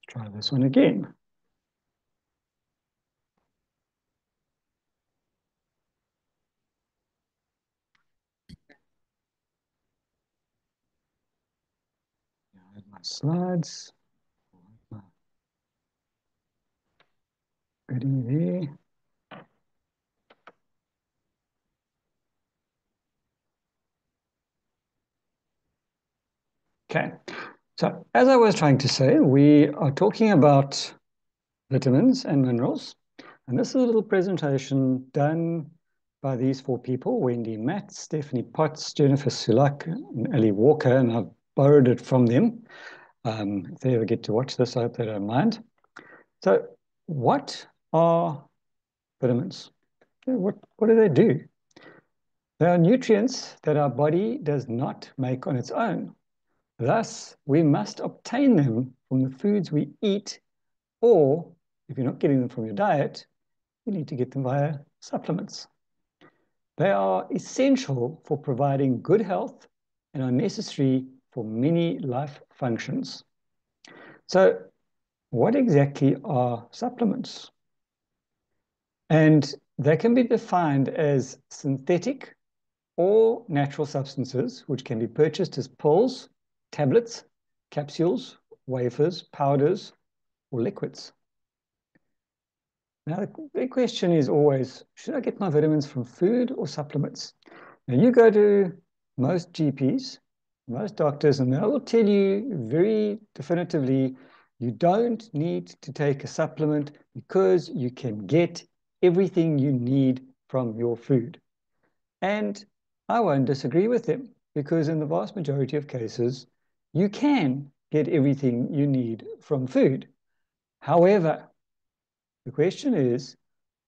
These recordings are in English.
Try this one again. Hide my slides. Ready there. Okay, so as I was trying to say, we are talking about vitamins and minerals. And this is a little presentation done by these four people, Wendy Matt, Stephanie Potts, Jennifer Sulak, and Ellie Walker, and I've borrowed it from them. If they ever get to watch this, I hope they don't mind. So what are vitamins? What do they do? They are nutrients that our body does not make on its own. Thus, we must obtain them from the foods we eat, or if you're not getting them from your diet, you need to get them via supplements. They are essential for providing good health and are necessary for many life functions. So, what exactly are supplements? And they can be defined as synthetic or natural substances, which can be purchased as pills, tablets, capsules, wafers, powders, or liquids. Now, the big question is always, should I get my vitamins from food or supplements? Now, you go to most GPs, most doctors, and they will tell you very definitively, you don't need to take a supplement because you can get everything you need from your food. And I won't disagree with them because in the vast majority of cases, you can get everything you need from food. However, the question is,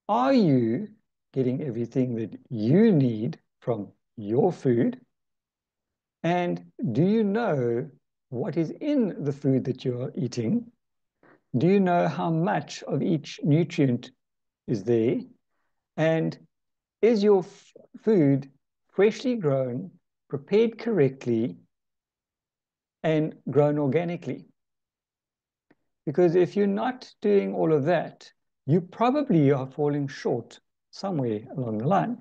are you getting everything that you need from your food? And do you know what is in the food that you're eating? Do you know how much of each nutrient is there? And is your food freshly grown, prepared correctly, and grown organically? Because if you're not doing all of that, you probably are falling short somewhere along the line.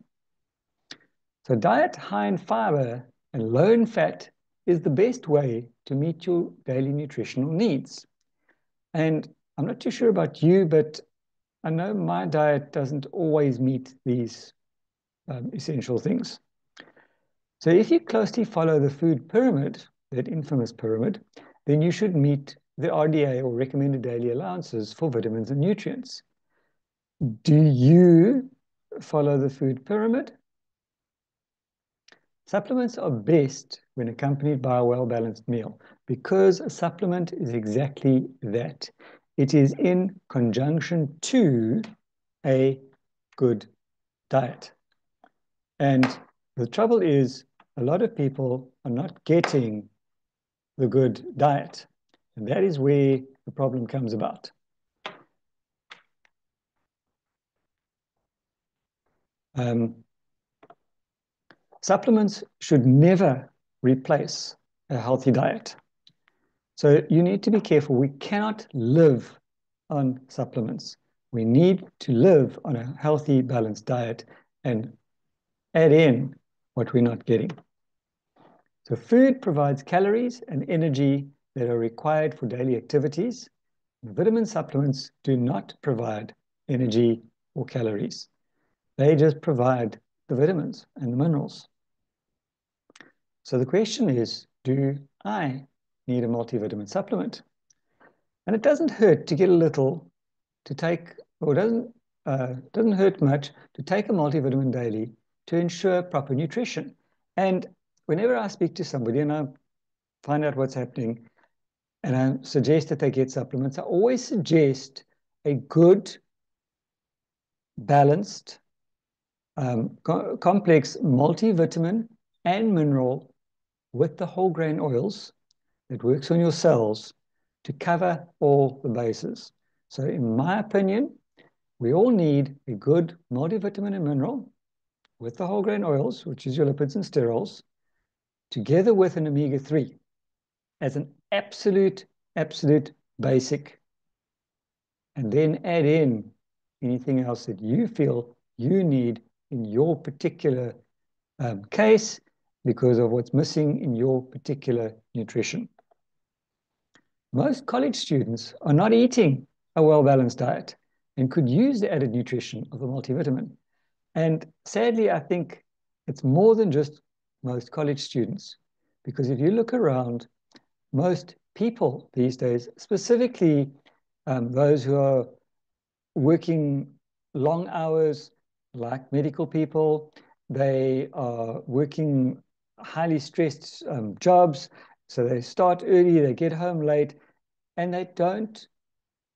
So diet high in fiber and low in fat is the best way to meet your daily nutritional needs. And I'm not too sure about you, but I know my diet doesn't always meet these essential things. So if you closely follow the food pyramid, that infamous pyramid, then you should meet the RDA or recommended daily allowances for vitamins and nutrients. Do you follow the food pyramid? Supplements are best when accompanied by a well-balanced meal because a supplement is exactly that. It is in conjunction to a good diet. And the trouble is, a lot of people are not getting the good diet. And that is where the problem comes about. Supplements should never replace a healthy diet. So you need to be careful. We cannot live on supplements. We need to live on a healthy, balanced diet and add in what we're not getting. So food provides calories and energy that are required for daily activities. Vitamin supplements do not provide energy or calories. They just provide the vitamins and the minerals. So the question is, do I need a multivitamin supplement? And it doesn't hurt to get a little to take, or doesn't hurt much to take a multivitamin daily to ensure proper nutrition. And whenever I speak to somebody and I find out what's happening and I suggest that they get supplements, I always suggest a good, balanced, complex multivitamin and mineral with the whole grain oils that works on your cells to cover all the bases. So in my opinion, we all need a good multivitamin and mineral with the whole grain oils, which is your lipids and sterols, together with an omega-3 as an absolute basic and then add in anything else that you feel you need in your particular case because of what's missing in your particular nutrition. Most college students are not eating a well-balanced diet and could use the added nutrition of a multivitamin. And sadly, I think it's more than just most college students, because if you look around, most people these days, specifically those who are working long hours, like medical people, they are working highly stressed jobs. So they start early, they get home late, and they don't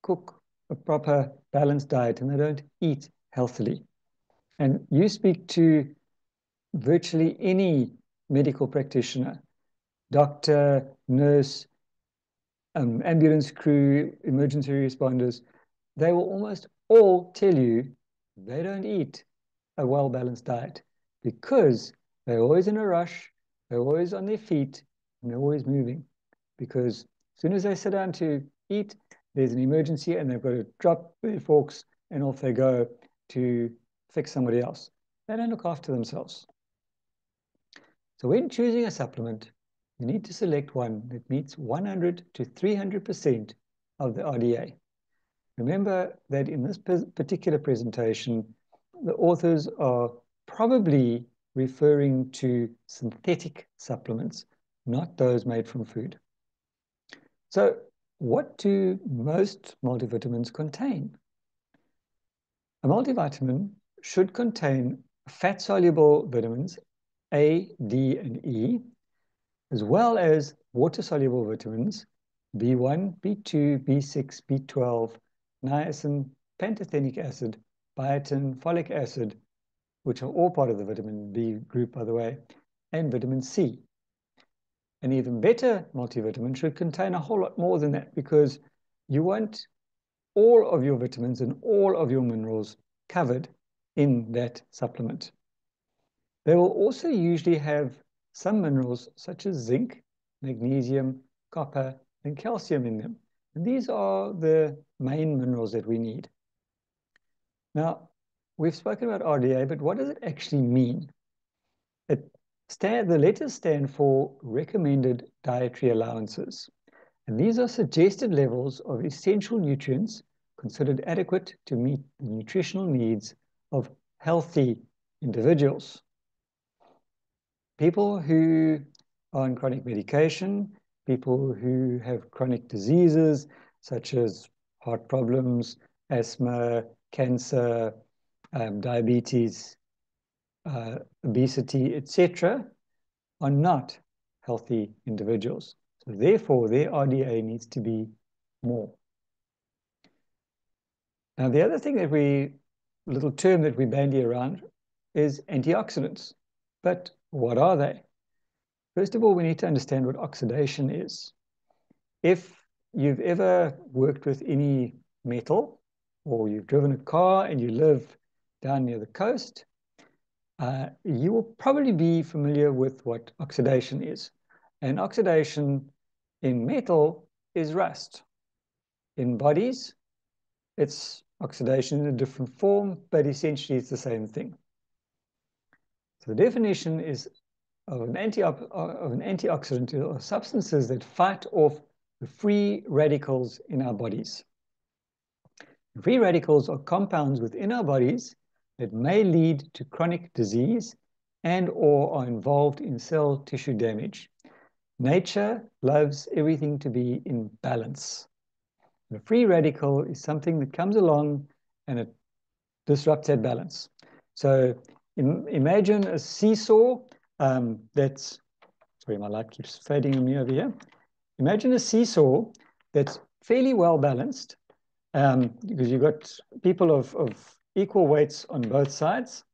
cook a proper balanced diet and they don't eat healthily. And you speak to virtually any medical practitioner, doctor, nurse, ambulance crew, emergency responders, they will almost all tell you they don't eat a well-balanced diet because they're always in a rush, they're always on their feet, and they're always moving. Because as soon as they sit down to eat, there's an emergency and they've got to drop their forks and off they go to fix somebody else. They don't look after themselves. So when choosing a supplement, you need to select one that meets 100 to 300% of the RDA. Remember that in this particular presentation, the authors are probably referring to synthetic supplements, not those made from food. So what do most multivitamins contain? A multivitamin should contain fat-soluble vitamins A, D, and E, as well as water-soluble vitamins B1, B2, B6, B12, niacin, pantothenic acid, biotin, folic acid, which are all part of the vitamin B group, by the way, and vitamin C. An even better multivitamin should contain a whole lot more than that because you want all of your vitamins and all of your minerals covered in that supplement. They will also usually have some minerals such as zinc, magnesium, copper, and calcium in them. And these are the main minerals that we need. Now, we've spoken about RDA, but what does it actually mean? The letters stand for recommended dietary allowances. And these are suggested levels of essential nutrients considered adequate to meet the nutritional needs of healthy individuals. People who are on chronic medication, people who have chronic diseases such as heart problems, asthma, cancer, diabetes, obesity, etc., are not healthy individuals. So therefore, their RDA needs to be more. Now, the other thing little term that we bandy around is antioxidants. But what are they? First of all, we need to understand what oxidation is. If you've ever worked with any metal, or you've driven a car and you live down near the coast, you will probably be familiar with what oxidation is. And oxidation in metal is rust. In bodies, it's oxidation in a different form, but essentially it's the same thing. So the definition is of an antioxidant are substances that fight off the free radicals in our bodies. Free radicals are compounds within our bodies that may lead to chronic disease and or are involved in cell tissue damage. Nature loves everything to be in balance. A free radical is something that comes along and it disrupts that balance. So imagine a seesaw sorry, my light keeps fading on me over here. Imagine a seesaw that's fairly well balanced because you've got people of equal weights on both sides.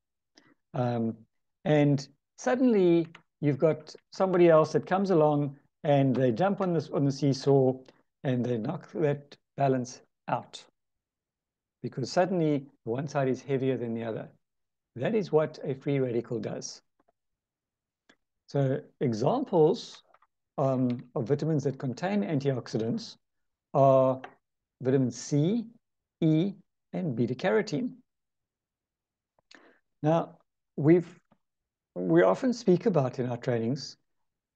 And suddenly you've got somebody else that comes along and they jump on the seesaw and they knock that balance out because suddenly one side is heavier than the other. That is what a free radical does. So examples of vitamins that contain antioxidants are vitamin C, E, and beta-carotene. Now, we often speak about in our trainings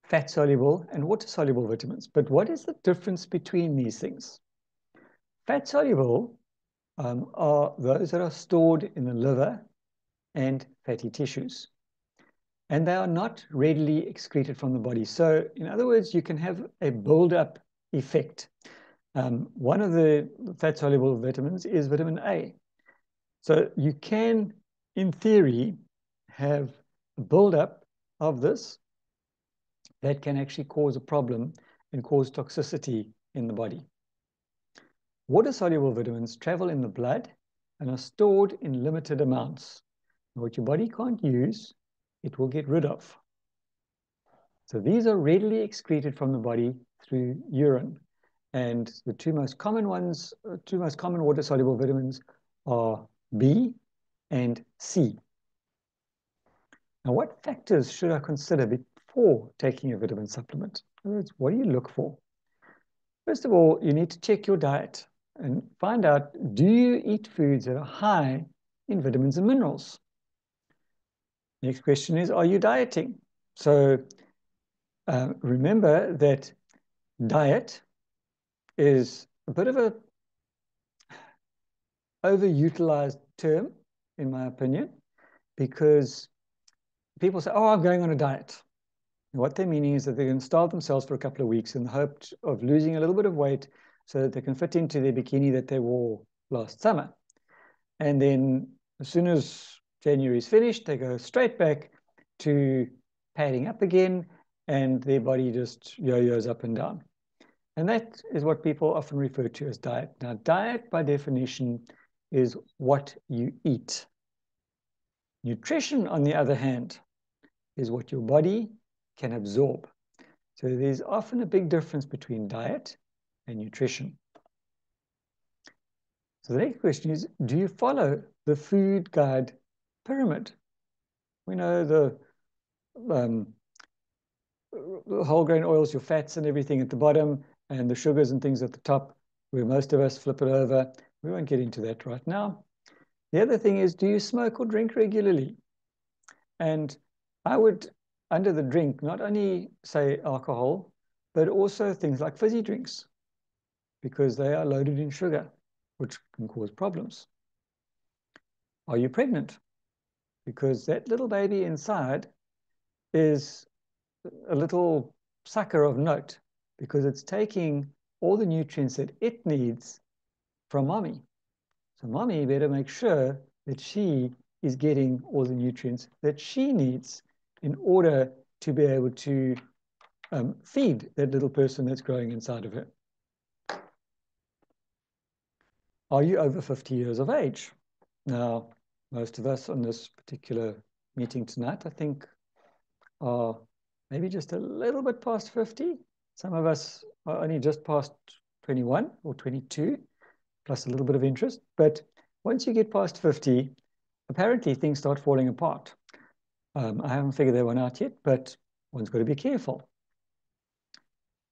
fat-soluble and water-soluble vitamins, but what is the difference between these things? Fat-soluble are those that are stored in the liver and fatty tissues, and they are not readily excreted from the body. So, in other words, you can have a build-up effect. One of the fat-soluble vitamins is vitamin A. So you can, in theory, have a build-up of this that can actually cause a problem and cause toxicity in the body. Water-soluble vitamins travel in the blood and are stored in limited amounts. What your body can't use, it will get rid of. So these are readily excreted from the body through urine. And the two most common water-soluble vitamins are B and C. Now, what factors should I consider before taking a vitamin supplement? In other words, what do you look for? First of all, you need to check your diet and find out, do you eat foods that are high in vitamins and minerals? Next question is, are you dieting? So remember that diet is a bit of a overutilized term, in my opinion, because people say, oh, I'm going on a diet. And what they're meaning is that they're going to starve themselves for a couple of weeks in the hope of losing a little bit of weight so that they can fit into their bikini that they wore last summer. And then as soon as January is finished, they go straight back to padding up again, and their body just yo-yos up and down. And that is what people often refer to as diet. Now, diet, by definition, is what you eat. Nutrition, on the other hand, is what your body can absorb. So there's often a big difference between diet and nutrition. So the next question is, do you follow the food guide pyramid? We know the whole grain oils, your fats and everything at the bottom, and the sugars and things at the top, where most of us flip it over. We won't get into that right now. The other thing is, do you smoke or drink regularly? And I would, under the drink, not only say alcohol, but also things like fizzy drinks, because they are loaded in sugar, which can cause problems. Are you pregnant? Because that little baby inside is a little sucker of note, because it's taking all the nutrients that it needs from mommy. So mommy better make sure that she is getting all the nutrients that she needs in order to be able to feed that little person that's growing inside of her. Are you over 50 years of age? Now, most of us on this particular meeting tonight, I think, are maybe just a little bit past 50. Some of us are only just past 21 or 22, plus a little bit of interest. But once you get past 50, apparently things start falling apart. I haven't figured that one out yet, but one's got to be careful.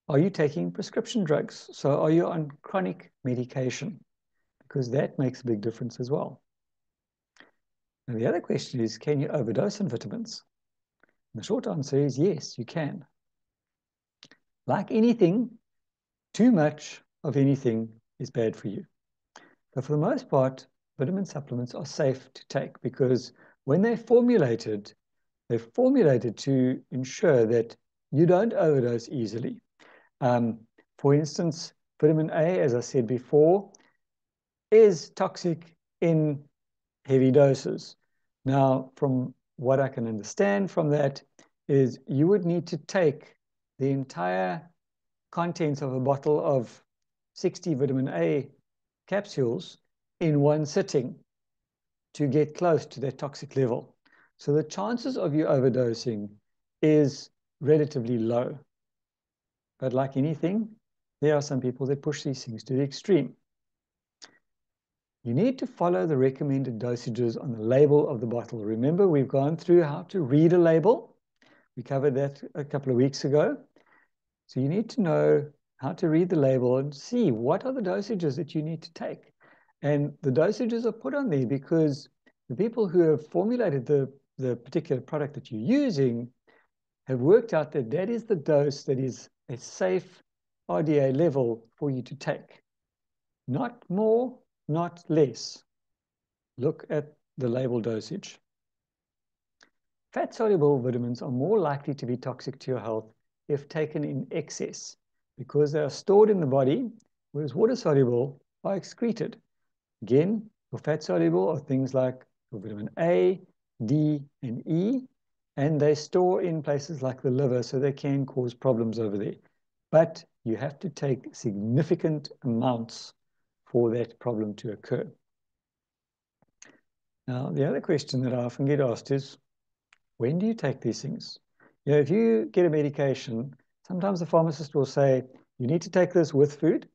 Are you taking prescription drugs? So are you on chronic medication? Because that makes a big difference as well. And the other question is, can you overdose on vitamins? And the short answer is yes, you can. Like anything, too much of anything is bad for you. But for the most part, vitamin supplements are safe to take because when they're formulated to ensure that you don't overdose easily. For instance, vitamin A, as I said before, is toxic in heavy doses. Now, from what I can understand from that is you would need to take the entire contents of a bottle of 60 vitamin A capsules in one sitting to get close to that toxic level. So the chances of you overdosing is relatively low. But like anything, there are some people that push these things to the extreme. You need to follow the recommended dosages on the label of the bottle. Remember, we've gone through how to read a label. We covered that a couple of weeks ago. So you need to know how to read the label and see what are the dosages that you need to take. And the dosages are put on there because the people who have formulated the particular product that you're using have worked out that that is the dose that is a safe RDA level for you to take. Not more, not less. Look at the label dosage. Fat-soluble vitamins are more likely to be toxic to your health if taken in excess because they are stored in the body, whereas water-soluble are excreted. Again, your fat-soluble are things like your vitamin A, D, and E, and they store in places like the liver, so they can cause problems over there. But you have to take significant amounts for that problem to occur. Now, the other question that I often get asked is, when do you take these things? You know, if you get a medication, sometimes the pharmacist will say, you need to take this with food,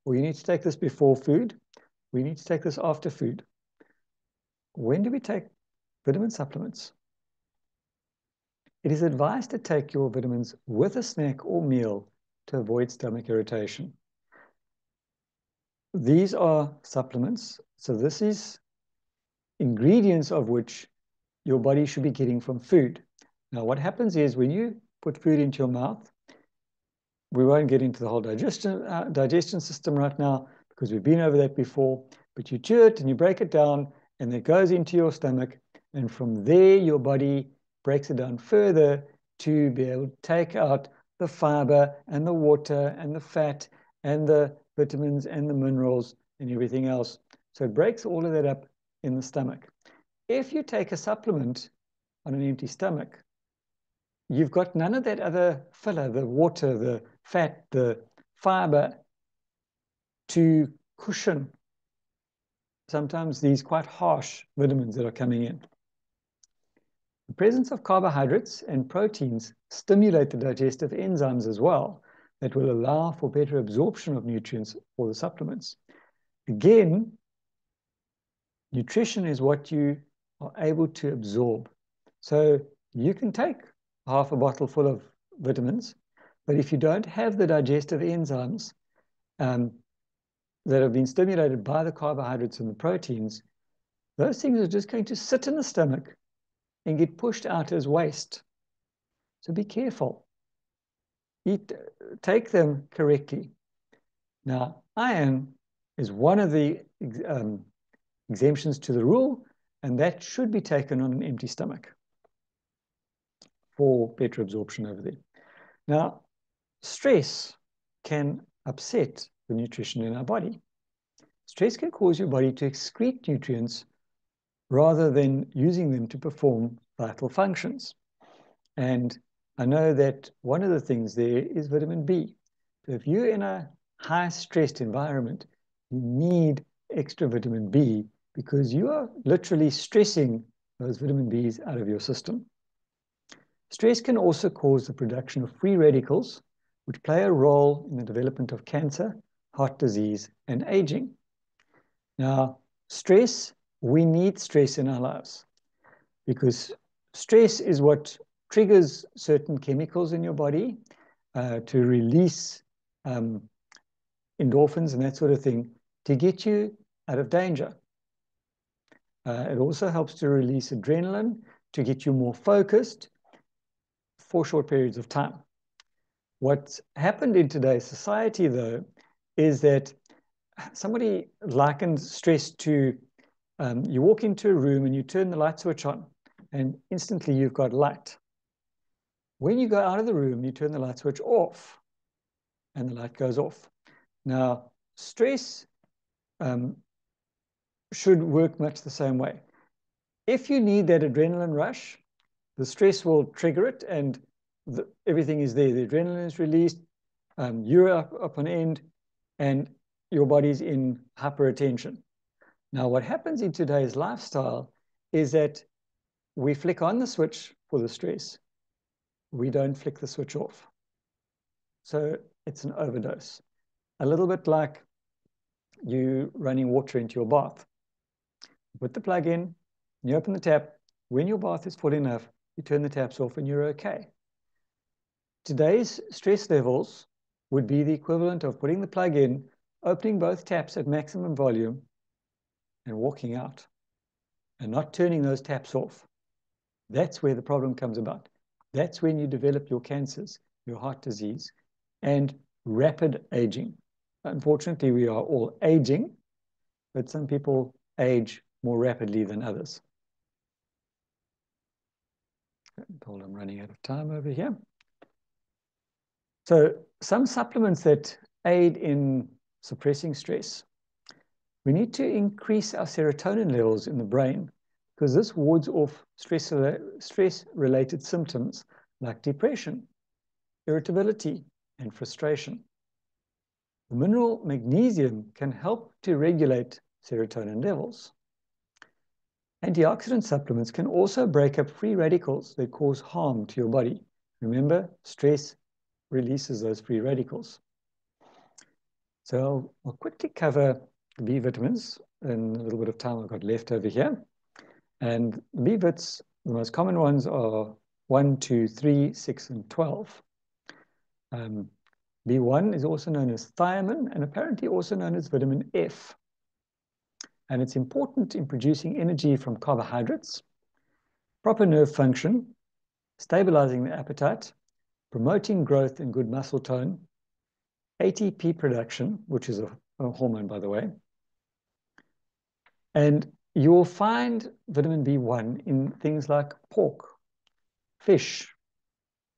or you need to take this before food, or you need to take this after food. When do we take vitamin supplements? It is advised to take your vitamins with a snack or meal to avoid stomach irritation. These are supplements, so this is ingredients of which your body should be getting from food. Now, what happens is when you put food into your mouth, we won't get into the whole digestion system right now because we've been over that before, but you chew it and you break it down and it goes into your stomach, and from there your body breaks it down further to be able to take out the fiber and the water and the fat and the vitamins and the minerals and everything else. So it breaks all of that up in the stomach. If you take a supplement on an empty stomach, you've got none of that other filler, the water, the fat, the fiber, to cushion sometimes these quite harsh vitamins that are coming in. The presence of carbohydrates and proteins stimulate the digestive enzymes as well that will allow for better absorption of nutrients for the supplements. Again, nutrition is what you are able to absorb. So you can take half a bottle full of vitamins, but if you don't have the digestive enzymes that have been stimulated by the carbohydrates and the proteins, those things are just going to sit in the stomach and get pushed out as waste. So be careful. Take them correctly. Now, iron is one of the exemptions to the rule, and that should be taken on an empty stomach for better absorption over there. Now, stress can upset the nutrition in our body. Stress can cause your body to excrete nutrients rather than using them to perform vital functions. And I know that one of the things there is vitamin B. So if you're in a high-stressed environment, you need extra vitamin B because you are literally stressing those vitamin Bs out of your system. Stress can also cause the production of free radicals, which play a role in the development of cancer, heart disease, and aging. Now, stress, we need stress in our lives because stress is what triggers certain chemicals in your body to release endorphins and that sort of thing to get you out of danger. It also helps to release adrenaline to get you more focused for short periods of time. What's happened in today's society, though, is that somebody likened stress to you walk into a room and you turn the light switch on and instantly you've got light. When you go out of the room, you turn the light switch off and the light goes off. Now, stress should work much the same way. If you need that adrenaline rush, the stress will trigger it and everything is there. The adrenaline is released, you're up on end, and your body's in hyperattention. Now, what happens in today's lifestyle is that we flick on the switch for the stress. We don't flick the switch off. So it's an overdose. A little bit like you running water into your bath. You put the plug in, you open the tap. When your bath is full enough, you turn the taps off and you're okay. Today's stress levels would be the equivalent of putting the plug in, opening both taps at maximum volume, and walking out and not turning those taps off, that's where the problem comes about. That's when you develop your cancers, your heart disease, and rapid aging. Unfortunately, we are all aging, but some people age more rapidly than others. Hold on, I'm running out of time over here. So some supplements that aid in suppressing stress. We need to increase our serotonin levels in the brain because this wards off stress-related symptoms like depression, irritability, and frustration. The mineral magnesium can help to regulate serotonin levels. Antioxidant supplements can also break up free radicals that cause harm to your body. Remember, stress releases those free radicals. So I'll quickly cover B vitamins in a little bit of time I've got left over here. And B vits, the most common ones are 1, 2, 3, 6, and 12. B1 is also known as thiamine and apparently also known as vitamin F. And it's important in producing energy from carbohydrates, proper nerve function, stabilizing the appetite, promoting growth and good muscle tone, ATP production, which is a hormone, by the way. And you will find vitamin B1 in things like pork, fish,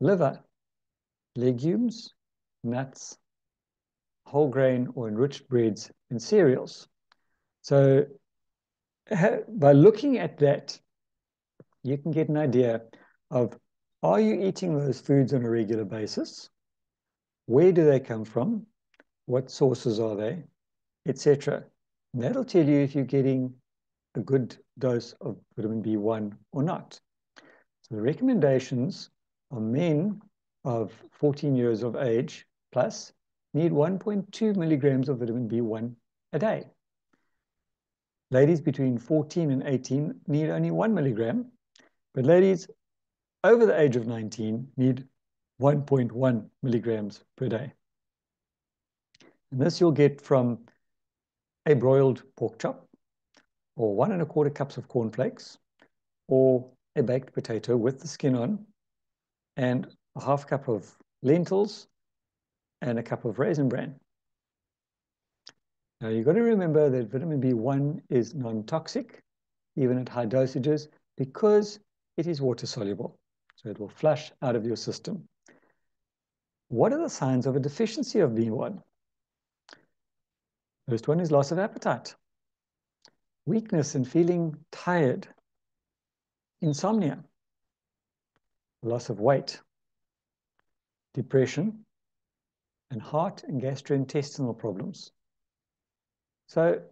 liver, legumes, nuts, whole grain or enriched breads, and cereals. So by looking at that, you can get an idea of, are you eating those foods on a regular basis? Where do they come from? What sources are they? Etc. That'll tell you if you're getting a good dose of vitamin B1 or not. So the recommendations are men of 14 years of age plus need 1.2 milligrams of vitamin B1 a day. Ladies between 14 and 18 need only 1 milligram, but ladies over the age of 19 need 1.1 milligrams per day. And this you'll get from a broiled pork chop, or 1 1/4 cups of cornflakes, or a baked potato with the skin on, and a 1/2 cup of lentils, and a cup of raisin bran. Now you've got to remember that vitamin B1 is non-toxic, even at high dosages, because it is water soluble. So it will flush out of your system. What are the signs of a deficiency of B1? First one is loss of appetite, weakness and feeling tired, insomnia, loss of weight, depression, and heart and gastrointestinal problems. So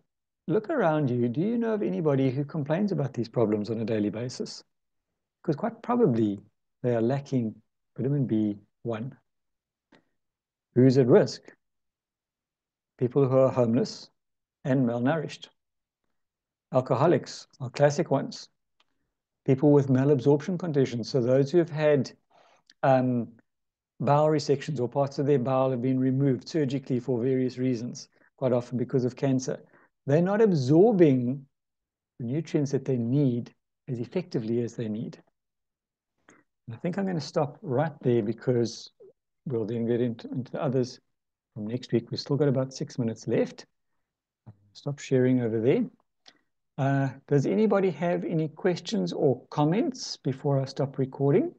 look around you. Do you know of anybody who complains about these problems on a daily basis? Because quite probably they are lacking vitamin B1. Who's at risk? People who are homeless and malnourished. Alcoholics are classic ones. People with malabsorption conditions, so those who have had bowel resections or parts of their bowel have been removed surgically for various reasons, quite often because of cancer. They're not absorbing the nutrients that they need as effectively as they need. And I think I'm going to stop right there because we'll then get into the others from next week. We've still got about 6 minutes left. Stop sharing over there. Does anybody have any questions or comments before I stop recording?